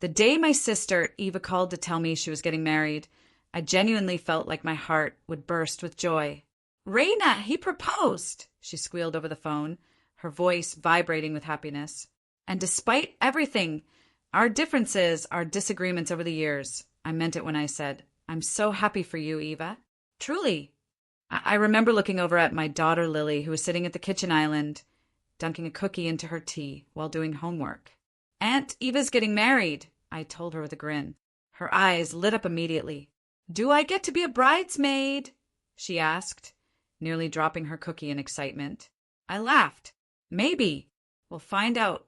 The day my sister, Eva, called to tell me she was getting married, I genuinely felt like my heart would burst with joy. "Raina, he proposed," she squealed over the phone, her voice vibrating with happiness. "And despite everything, our differences, our disagreements over the years, I meant it when I said, I'm so happy for you, Eva. Truly." I remember looking over at my daughter, Lily, who was sitting at the kitchen island, dunking a cookie into her tea while doing homework. "Aunt Eva's getting married," I told her with a grin. Her eyes lit up immediately. "Do I get to be a bridesmaid?" she asked, nearly dropping her cookie in excitement. I laughed. "Maybe. We'll find out."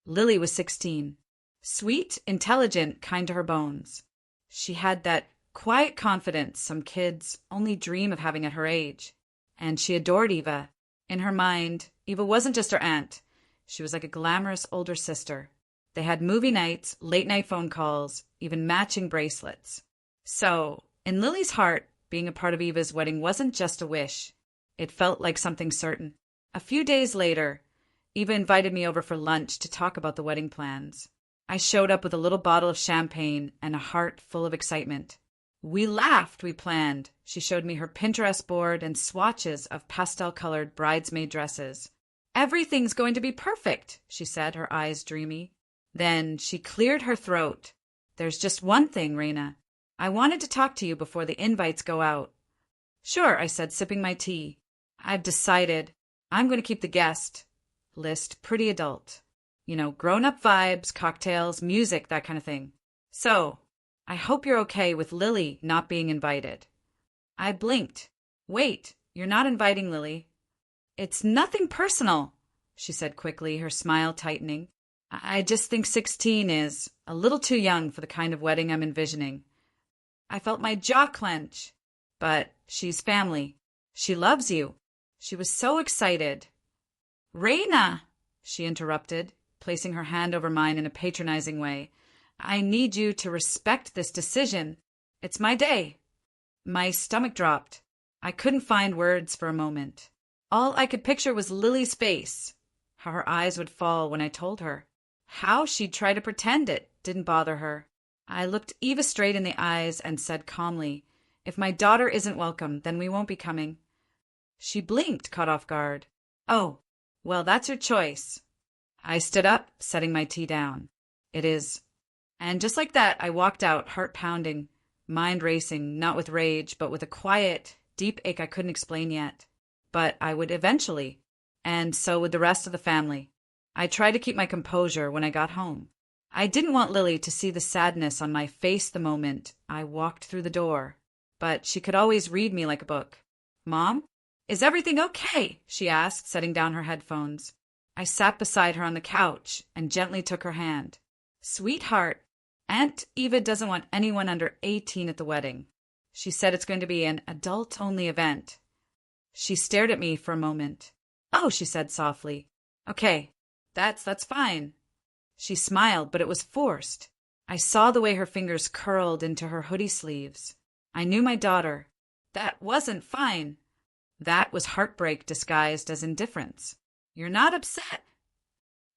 Lily was 16. Sweet, intelligent, kind to her bones. She had that quiet confidence some kids only dream of having at her age. And she adored Eva. In her mind, Eva wasn't just her aunt. She was like a glamorous older sister. They had movie nights, late-night phone calls, even matching bracelets. So, in Lily's heart, being a part of Eva's wedding wasn't just a wish. It felt like something certain. A few days later, Eva invited me over for lunch to talk about the wedding plans. I showed up with a little bottle of champagne and a heart full of excitement. We laughed, we planned. She showed me her Pinterest board and swatches of pastel-colored bridesmaid dresses. "Everything's going to be perfect," she said, her eyes dreamy. Then she cleared her throat. "There's just one thing, Raina. I wanted to talk to you before the invites go out." "Sure," I said, sipping my tea. "I've decided I'm going to keep the guest list pretty adult. You know, grown-up vibes, cocktails, music, that kind of thing. So, I hope you're okay with Lily not being invited." I blinked. "Wait, you're not inviting Lily?" "It's nothing personal," she said quickly, her smile tightening. "I just think 16 is a little too young for the kind of wedding I'm envisioning." I felt my jaw clench. "But she's family. She loves you." She was so excited. "Raina," she interrupted, placing her hand over mine in a patronizing way. "I need you to respect this decision. It's my day." My stomach dropped. I couldn't find words for a moment. All I could picture was Lily's face, how her eyes would fall when I told her, how she'd try to pretend it didn't bother her. I looked Eva straight in the eyes and said calmly, "If my daughter isn't welcome, then we won't be coming." She blinked, caught off guard. "Oh, well, that's your choice." I stood up, setting my tea down. "It is." And just like that, I walked out, heart pounding, mind racing, not with rage, but with a quiet, deep ache I couldn't explain yet. But I would eventually, and so would the rest of the family. I tried to keep my composure when I got home. I didn't want Lily to see the sadness on my face the moment I walked through the door, but she could always read me like a book. "Mom, is everything okay?" she asked, setting down her headphones. I sat beside her on the couch and gently took her hand. "Sweetheart, Aunt Eva doesn't want anyone under 18 at the wedding. She said it's going to be an adult-only event." She stared at me for a moment. "Oh," she said softly. "Okay, that's fine." She smiled, but it was forced. I saw the way her fingers curled into her hoodie sleeves. I knew my daughter. That wasn't fine. That was heartbreak disguised as indifference. "You're not upset?"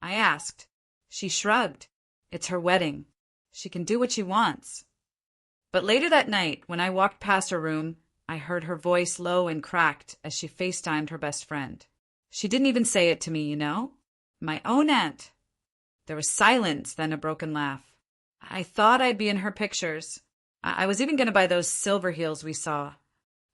I asked. She shrugged. It's her wedding. She can do what she wants. But later that night, when I walked past her room, I heard her voice low and cracked as she FaceTimed her best friend. She didn't even say it to me, you know? My own aunt. There was silence, then a broken laugh. "I thought I'd be in her pictures. I was even going to buy those silver heels we saw."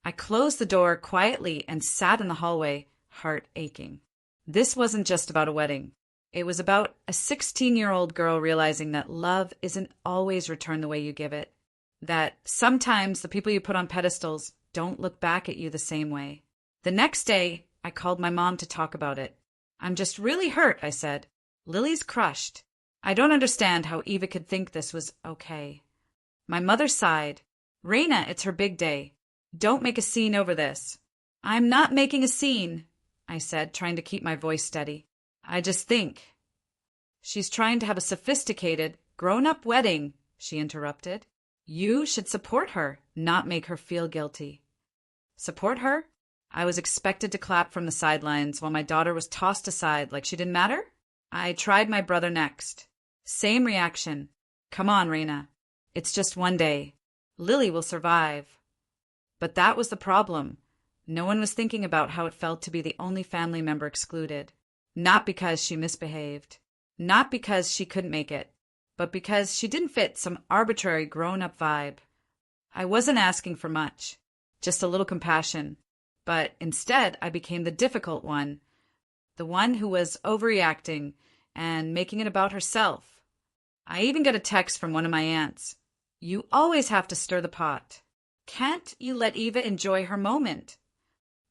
I closed the door quietly and sat in the hallway, heart aching. This wasn't just about a wedding. It was about a 16-year-old girl realizing that love isn't always returned the way you give it. That sometimes the people you put on pedestals don't look back at you the same way. The next day, I called my mom to talk about it. "I'm just really hurt," I said. "Lily's crushed. I don't understand how Eva could think this was okay." My mother sighed. "Raina, it's her big day. Don't make a scene over this." "I'm not making a scene," I said, trying to keep my voice steady. "I just think." "She's trying to have a sophisticated, grown-up wedding," she interrupted. "You should support her, not make her feel guilty." Support her? I was expected to clap from the sidelines while my daughter was tossed aside like she didn't matter? I tried my brother next. Same reaction. Come on, Raina. It's just one day. Lily will survive. But that was the problem. No one was thinking about how it felt to be the only family member excluded. Not because she misbehaved. Not because she couldn't make it. But because she didn't fit some arbitrary grown-up vibe. I wasn't asking for much. Just a little compassion. But instead, I became the difficult one. The one who was overreacting and making it about herself. I even got a text from one of my aunts. You always have to stir the pot. Can't you let Eva enjoy her moment?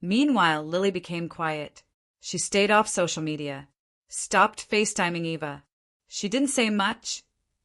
Meanwhile, Lily became quiet. She stayed off social media. Stopped FaceTiming Eva. She didn't say much,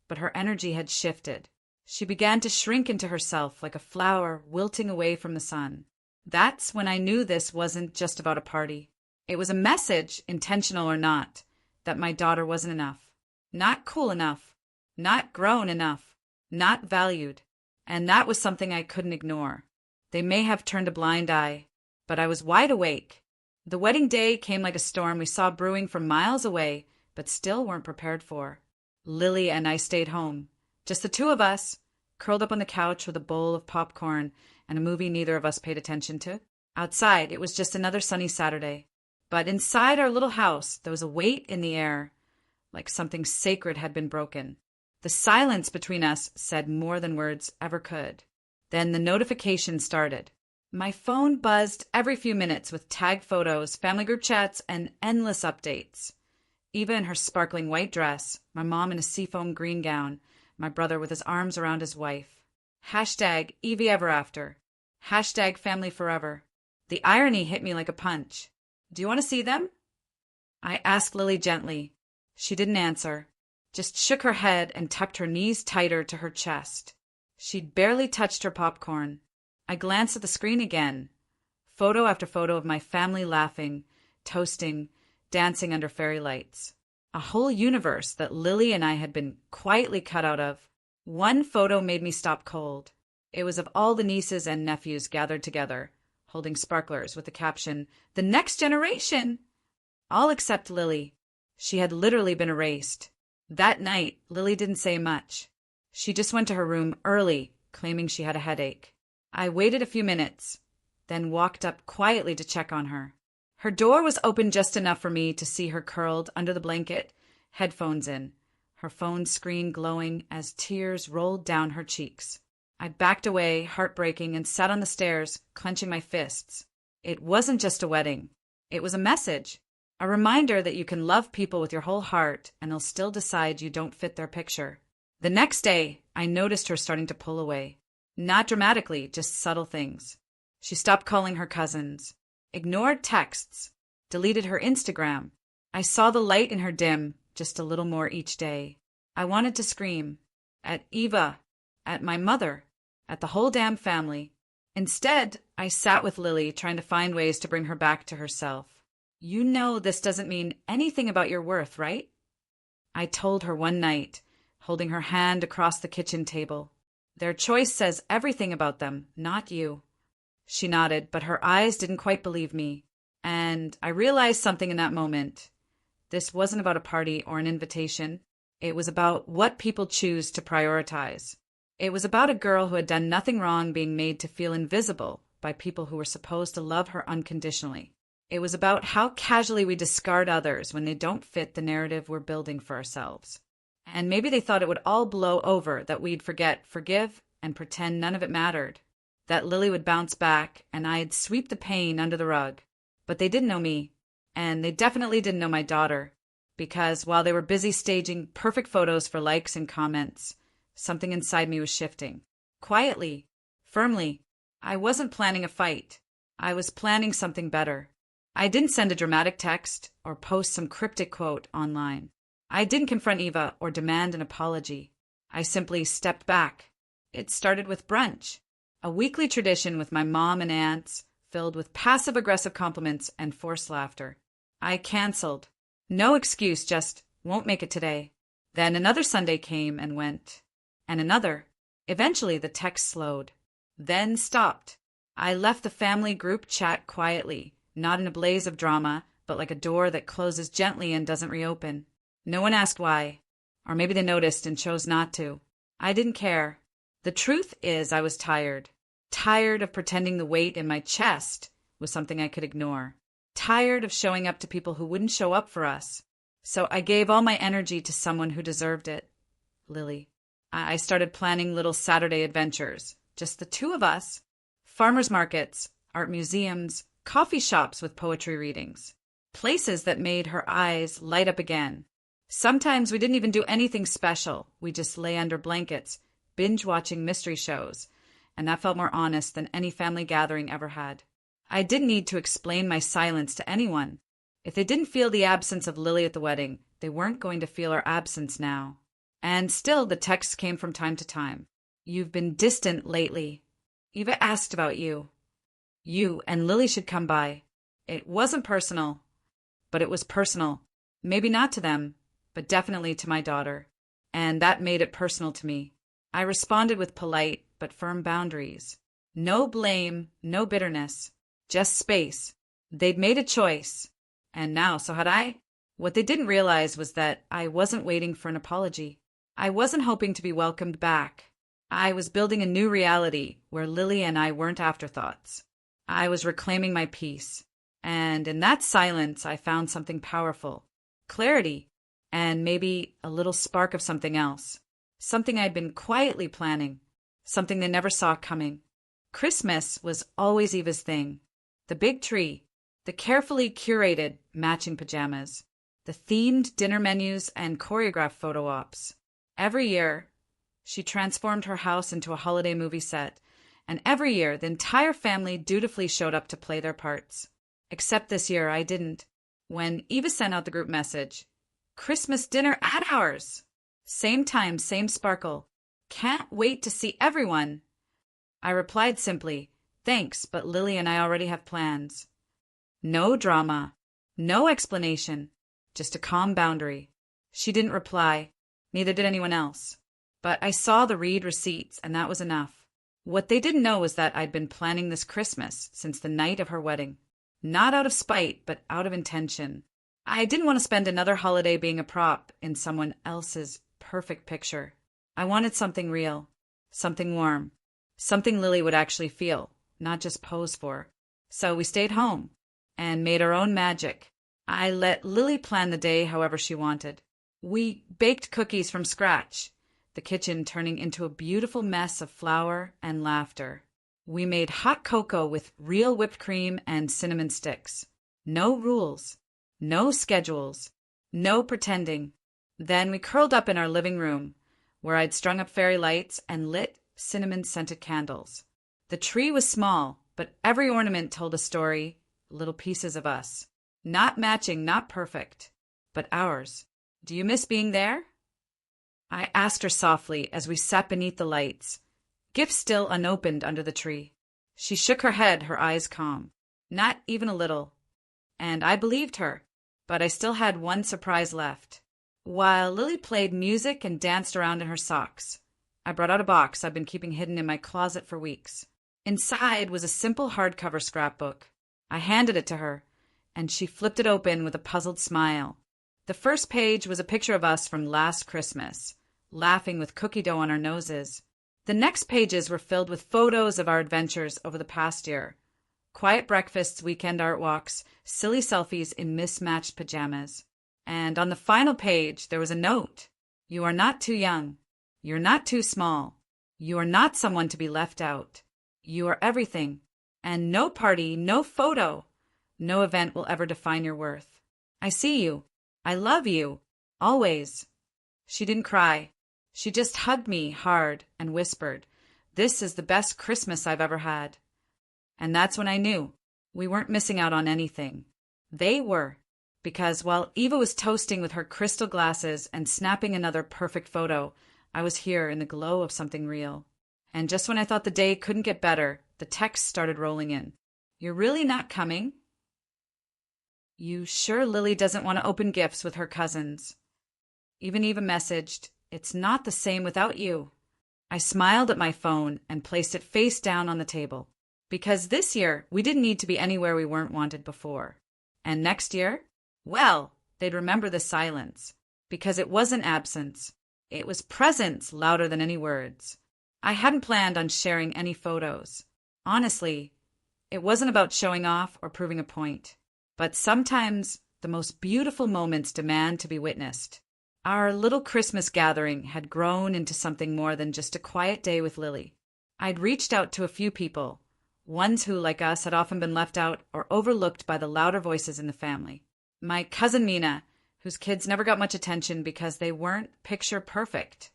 but her energy had shifted. She began to shrink into herself like a flower wilting away from the sun. That's when I knew this wasn't just about a party. It was a message, intentional or not, that my daughter wasn't enough. Not cool enough. Not grown enough. Not valued. And that was something I couldn't ignore. They may have turned a blind eye, but I was wide awake. The wedding day came like a storm we saw brewing from miles away, but still weren't prepared for. Lily and I stayed home. Just the two of us, curled up on the couch with a bowl of popcorn and a movie neither of us paid attention to. Outside, it was just another sunny Saturday. But inside our little house, there was a weight in the air, like something sacred had been broken. The silence between us said more than words ever could. Then the notification started. My phone buzzed every few minutes with tagged photos, family group chats, and endless updates. Eva in her sparkling white dress, my mom in a seafoam green gown, my brother with his arms around his wife. Hashtag Evie ever after. Hashtag family forever. The irony hit me like a punch. Do you want to see them? I asked Lily gently. She didn't answer. Just shook her head and tucked her knees tighter to her chest. She'd barely touched her popcorn. I glanced at the screen again. Photo after photo of my family laughing, toasting, dancing under fairy lights. A whole universe that Lily and I had been quietly cut out of. One photo made me stop cold. It was of all the nieces and nephews gathered together, holding sparklers with the caption, "The next generation!" All except Lily. She had literally been erased. That night, Lily didn't say much. She just went to her room early, claiming she had a headache. I waited a few minutes, then walked up quietly to check on her. Her door was open just enough for me to see her curled under the blanket, headphones in, her phone screen glowing as tears rolled down her cheeks. I backed away, heartbreaking, and sat on the stairs, clenching my fists. It wasn't just a wedding. It was a message. A reminder that you can love people with your whole heart and they'll still decide you don't fit their picture. The next day, I noticed her starting to pull away. Not dramatically, just subtle things. She stopped calling her cousins, ignored texts, deleted her Instagram. I saw the light in her dim, just a little more each day. I wanted to scream. At Eva. At my mother. At the whole damn family. Instead, I sat with Lily, trying to find ways to bring her back to herself. You know this doesn't mean anything about your worth, right? I told her one night, holding her hand across the kitchen table. Their choice says everything about them, not you. She nodded, but her eyes didn't quite believe me. And I realized something in that moment. This wasn't about a party or an invitation. It was about what people choose to prioritize. It was about a girl who had done nothing wrong being made to feel invisible by people who were supposed to love her unconditionally. It was about how casually we discard others when they don't fit the narrative we're building for ourselves. And maybe they thought it would all blow over, that we'd forget, forgive, and pretend none of it mattered. That Lily would bounce back and I'd sweep the pain under the rug. But they didn't know me. And they definitely didn't know my daughter. Because while they were busy staging perfect photos for likes and comments, something inside me was shifting. Quietly, firmly. I wasn't planning a fight. I was planning something better. I didn't send a dramatic text or post some cryptic quote online. I didn't confront Eva or demand an apology. I simply stepped back. It started with brunch, a weekly tradition with my mom and aunts, filled with passive-aggressive compliments and forced laughter. I canceled. No excuse, just won't make it today. Then another Sunday came and went. And another. Eventually the text slowed. Then stopped. I left the family group chat quietly, not in a blaze of drama, but like a door that closes gently and doesn't reopen. No one asked why. Or maybe they noticed and chose not to. I didn't care. The truth is I was tired. Tired of pretending the weight in my chest was something I could ignore. Tired of showing up to people who wouldn't show up for us. So I gave all my energy to someone who deserved it. Lily. I started planning little Saturday adventures. Just the two of us. Farmers markets, art museums, coffee shops with poetry readings. Places that made her eyes light up again. Sometimes we didn't even do anything special. We just lay under blankets, binge-watching mystery shows, and that felt more honest than any family gathering ever had. I didn't need to explain my silence to anyone. If they didn't feel the absence of Lily at the wedding, they weren't going to feel our absence now. And still the texts came from time to time. You've been distant lately. Eva asked about you. You and Lily should come by. It wasn't personal, but it was personal. Maybe not to them, but definitely to my daughter. And that made it personal to me. I responded with polite but firm boundaries. No blame, no bitterness, just space. They'd made a choice. And now, so had I. What they didn't realize was that I wasn't waiting for an apology. I wasn't hoping to be welcomed back. I was building a new reality where Lily and I weren't afterthoughts. I was reclaiming my peace. And in that silence, I found something powerful. Clarity. And maybe a little spark of something else. Something I'd been quietly planning. Something they never saw coming. Christmas was always Eva's thing. The big tree. The carefully curated matching pajamas. The themed dinner menus and choreographed photo ops. Every year, she transformed her house into a holiday movie set. And every year, the entire family dutifully showed up to play their parts. Except this year, I didn't. When Eva sent out the group message, Christmas dinner at ours. Same time, same sparkle. Can't wait to see everyone. I replied simply, thanks, but Lily and I already have plans. No drama. No explanation. Just a calm boundary. She didn't reply. Neither did anyone else. But I saw the read receipts, and that was enough. What they didn't know was that I'd been planning this Christmas since the night of her wedding. Not out of spite, but out of intention. I didn't want to spend another holiday being a prop in someone else's perfect picture. I wanted something real, something warm, something Lily would actually feel, not just pose for. So we stayed home and made our own magic. I let Lily plan the day however she wanted. We baked cookies from scratch, the kitchen turning into a beautiful mess of flour and laughter. We made hot cocoa with real whipped cream and cinnamon sticks. No rules. No schedules. No pretending. Then we curled up in our living room, where I'd strung up fairy lights and lit cinnamon-scented candles. The tree was small, but every ornament told a story, little pieces of us. Not matching, not perfect, but ours. Do you miss being there? I asked her softly as we sat beneath the lights, gifts still unopened under the tree. She shook her head, her eyes calm. Not even a little. And I believed her, but I still had one surprise left. While Lily played music and danced around in her socks, I brought out a box I've been keeping hidden in my closet for weeks. Inside was a simple hardcover scrapbook. I handed it to her, and she flipped it open with a puzzled smile. The first page was a picture of us from last Christmas, laughing with cookie dough on our noses. The next pages were filled with photos of our adventures over the past year. Quiet breakfasts, weekend art walks, silly selfies in mismatched pajamas. And on the final page, there was a note. You are not too young. You're not too small. You are not someone to be left out. You are everything. And no party, no photo, no event will ever define your worth. I see you. I love you. Always. She didn't cry. She just hugged me hard and whispered, "This is the best Christmas I've ever had." And that's when I knew we weren't missing out on anything. They were. Because while Eva was toasting with her crystal glasses and snapping another perfect photo, I was here in the glow of something real. And just when I thought the day couldn't get better, the texts started rolling in. You're really not coming? You sure Lily doesn't want to open gifts with her cousins? Even Eva messaged, "It's not the same without you." I smiled at my phone and placed it face down on the table. Because this year, we didn't need to be anywhere we weren't wanted before. And next year? Well, they'd remember the silence. because it wasn't absence. It was presence louder than any words. I hadn't planned on sharing any photos. Honestly, it wasn't about showing off or proving a point. But sometimes the most beautiful moments demand to be witnessed. Our little Christmas gathering had grown into something more than just a quiet day with Lily. I'd reached out to a few people, ones who, like us, had often been left out or overlooked by the louder voices in the family. My cousin Mina, whose kids never got much attention because they weren't picture perfect.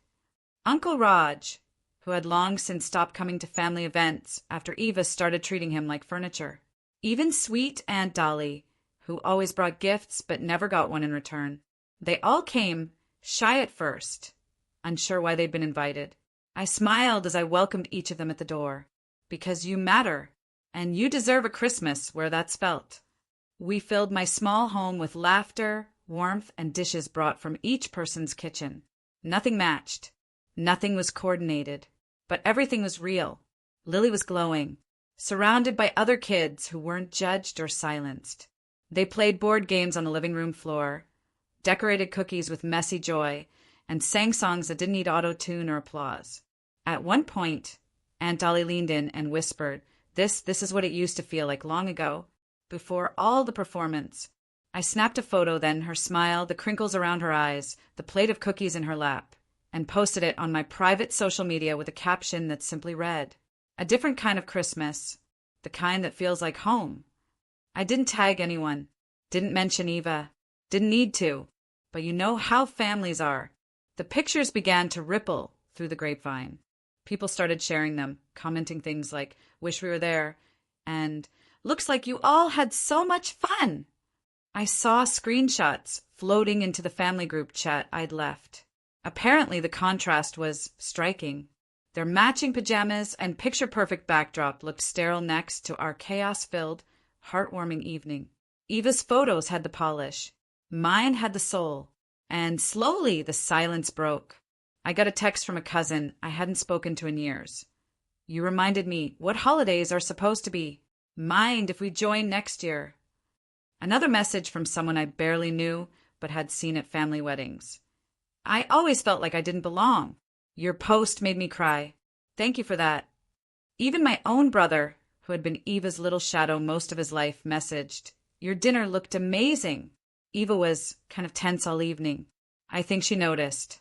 Uncle Raj, who had long since stopped coming to family events after Eva started treating him like furniture. Even sweet Aunt Dolly, who always brought gifts but never got one in return. They all came, shy at first, unsure why they'd been invited. I smiled as I welcomed each of them at the door. Because you matter, and you deserve a Christmas where that's felt. We filled my small home with laughter, warmth, and dishes brought from each person's kitchen. Nothing matched. Nothing was coordinated. But everything was real. Lily was glowing, surrounded by other kids who weren't judged or silenced. They played board games on the living room floor, decorated cookies with messy joy, and sang songs that didn't need auto-tune or applause. At one point, Aunt Dolly leaned in and whispered, This is what it used to feel like long ago, before all the performance. I snapped a photo then, her smile, the crinkles around her eyes, the plate of cookies in her lap, and posted it on my private social media with a caption that simply read, A different kind of Christmas, the kind that feels like home. I didn't tag anyone, didn't mention Eva, didn't need to, but you know how families are. The pictures began to ripple through the grapevine. People started sharing them, commenting things like, wish we were there, and looks like you all had so much fun. I saw screenshots floating into the family group chat I'd left. Apparently the contrast was striking. Their matching pajamas and picture-perfect backdrop looked sterile next to our chaos-filled, heartwarming evening. Eva's photos had the polish. Mine had the soul. And slowly the silence broke. I got a text from a cousin I hadn't spoken to in years. You reminded me what holidays are supposed to be. Mind if we join next year. Another message from someone I barely knew but had seen at family weddings. I always felt like I didn't belong. Your post made me cry. Thank you for that. Even my own brother, who had been Eva's little shadow most of his life, messaged, Your dinner looked amazing. Eva was kind of tense all evening. I think she noticed.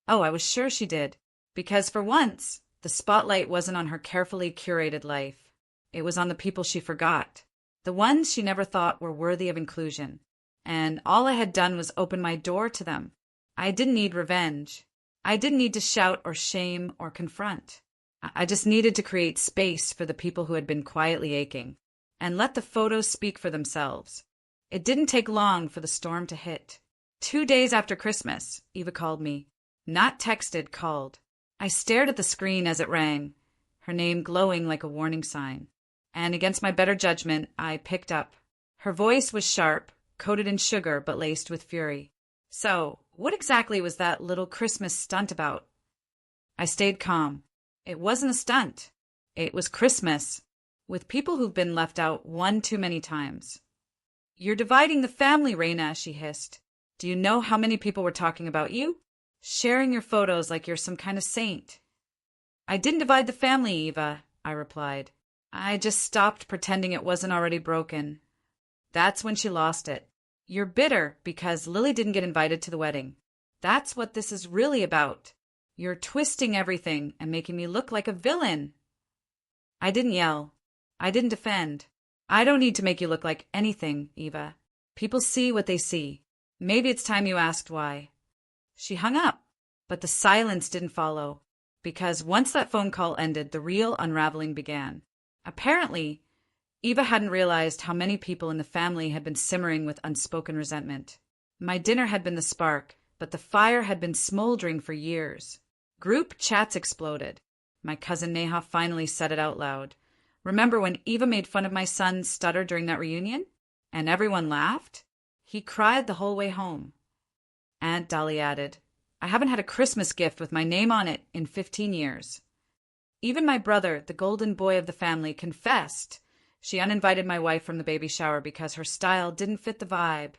Oh, I was sure she did. Because for once, the spotlight wasn't on her carefully curated life. It was on the people she forgot. The ones she never thought were worthy of inclusion. And all I had done was open my door to them. I didn't need revenge. I didn't need to shout or shame or confront. I just needed to create space for the people who had been quietly aching. And let the photos speak for themselves. It didn't take long for the storm to hit. 2 days after Christmas, Eva called me. Not texted, called. I stared at the screen as it rang, her name glowing like a warning sign. And against my better judgment, I picked up. Her voice was sharp, coated in sugar but laced with fury. So, what exactly was that little Christmas stunt about? I stayed calm. It wasn't a stunt. It was Christmas, with people who've been left out one too many times. You're dividing the family, Raina, she hissed. Do you know how many people were talking about you? Sharing your photos like you're some kind of saint. I didn't divide the family, Eva, I replied. I just stopped pretending it wasn't already broken. That's when she lost it. You're bitter because Lily didn't get invited to the wedding. That's what this is really about. You're twisting everything and making me look like a villain. I didn't yell. I didn't defend. I don't need to make you look like anything, Eva. People see what they see. Maybe it's time you asked why. She hung up, but the silence didn't follow, because once that phone call ended, the real unraveling began. Apparently, Eva hadn't realized how many people in the family had been simmering with unspoken resentment. My dinner had been the spark, but the fire had been smoldering for years. Group chats exploded. My cousin Neha finally said it out loud. Remember when Eva made fun of my son's stutter during that reunion? And everyone laughed? He cried the whole way home. Aunt Dolly added, I haven't had a Christmas gift with my name on it in 15 years. Even my brother, the golden boy of the family, confessed she uninvited my wife from the baby shower because her style didn't fit the vibe.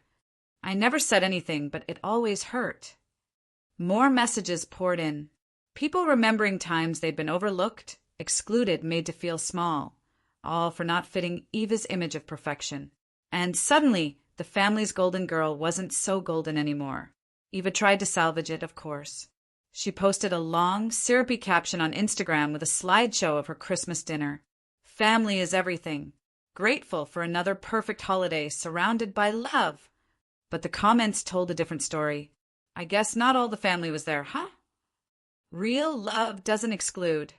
I never said anything, but it always hurt. More messages poured in. People remembering times they'd been overlooked, excluded, made to feel small, all for not fitting Eva's image of perfection. And suddenly, the family's golden girl wasn't so golden anymore. Eva tried to salvage it, of course. She posted a long, syrupy caption on Instagram with a slideshow of her Christmas dinner. Family is everything. Grateful for another perfect holiday surrounded by love. But the comments told a different story. I guess not all the family was there, huh? Real love doesn't exclude.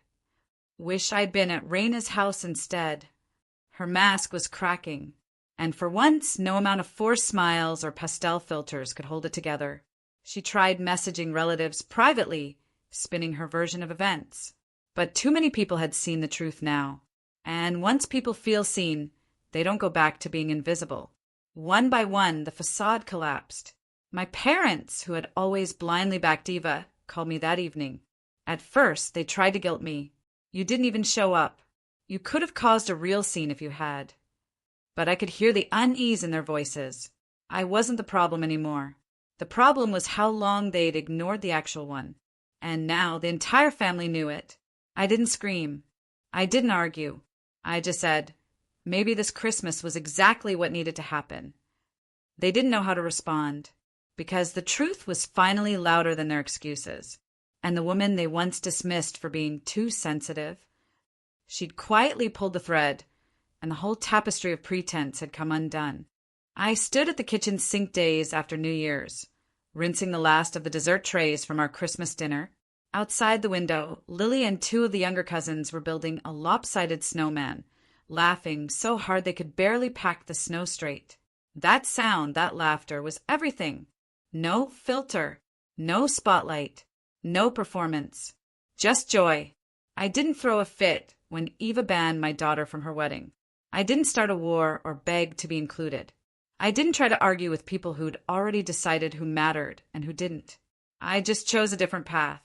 Wish I'd been at Raina's house instead. Her mask was cracking, and for once no amount of forced smiles or pastel filters could hold it together. She tried messaging relatives privately, spinning her version of events. But too many people had seen the truth now. And once people feel seen, they don't go back to being invisible. One by one, the facade collapsed. My parents, who had always blindly backed Eva, called me that evening. At first, they tried to guilt me. You didn't even show up. You could have caused a real scene if you had. But I could hear the unease in their voices. I wasn't the problem anymore. The problem was how long they'd ignored the actual one. And now the entire family knew it. I didn't scream. I didn't argue. I just said, maybe this Christmas was exactly what needed to happen. They didn't know how to respond, because the truth was finally louder than their excuses. And the woman they once dismissed for being too sensitive, she'd quietly pulled the thread, and the whole tapestry of pretense had come undone. I stood at the kitchen sink days after New Year's, rinsing the last of the dessert trays from our Christmas dinner. Outside the window, Lily and two of the younger cousins were building a lopsided snowman, laughing so hard they could barely pack the snow straight. That sound, that laughter, was everything. No filter, no spotlight, no performance, just joy. I didn't throw a fit when Eva banned my daughter from her wedding. I didn't start a war or beg to be included. I didn't try to argue with people who'd already decided who mattered and who didn't. I just chose a different path.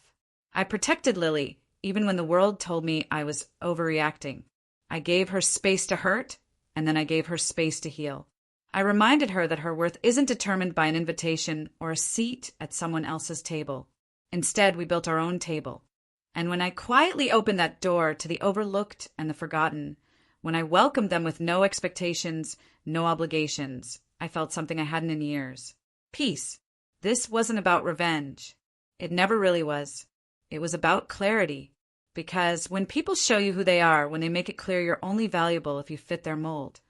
I protected Lily, even when the world told me I was overreacting. I gave her space to hurt, and then I gave her space to heal. I reminded her that her worth isn't determined by an invitation or a seat at someone else's table. Instead, we built our own table. And when I quietly opened that door to the overlooked and the forgotten, when I welcomed them with no expectations, no obligations, I felt something I hadn't in years. Peace. This wasn't about revenge. It never really was. It was about clarity. Because when people show you who they are, when they make it clear you're only valuable if you fit their mold,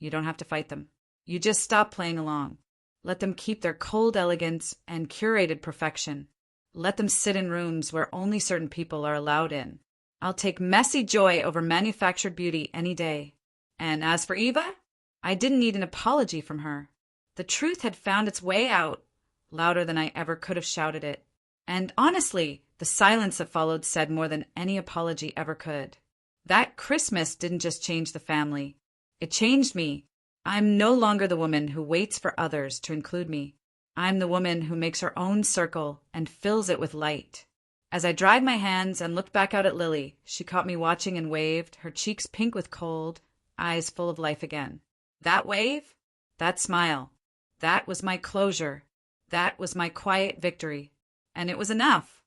you don't have to fight them. You just stop playing along. Let them keep their cold elegance and curated perfection. Let them sit in rooms where only certain people are allowed in. I'll take messy joy over manufactured beauty any day. And as for Eva, I didn't need an apology from her. The truth had found its way out, louder than I ever could have shouted it. And honestly, the silence that followed said more than any apology ever could. That Christmas didn't just change the family. It changed me. I'm no longer the woman who waits for others to include me. I'm the woman who makes her own circle and fills it with light. As I dried my hands and looked back out at Lily, she caught me watching and waved, her cheeks pink with cold, eyes full of life again. That wave, that smile, that was my closure. That was my quiet victory. And it was enough.